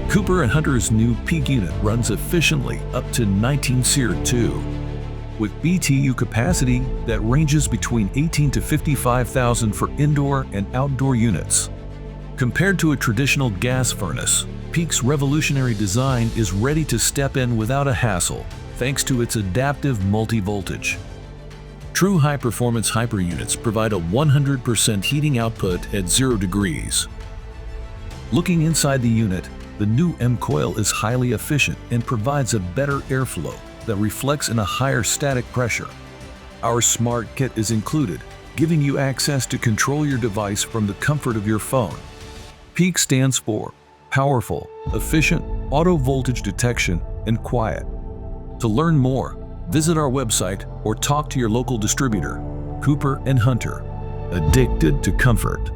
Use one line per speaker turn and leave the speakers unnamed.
Cooper&Hunter's new PEAQ unit runs efficiently up to 19 SEER 2, with BTU capacity that ranges between 18 to 55,000 for indoor and outdoor units. Compared to a traditional gas furnace, PEAQ's revolutionary design is ready to step in without a hassle, thanks to its adaptive multi-voltage. True high-performance hyper units provide a 100% heating output at 0 degrees. Looking inside the unit, the new M coil is highly efficient and provides a better airflow that reflects in a higher static pressure. Our Smart Kit is included, giving you access to control your device from the comfort of your phone. PEAQ stands for Powerful, Efficient, Auto Voltage Detection, and Quiet. To learn more, visit our website or talk to your local distributor. Cooper&Hunter, addicted to comfort.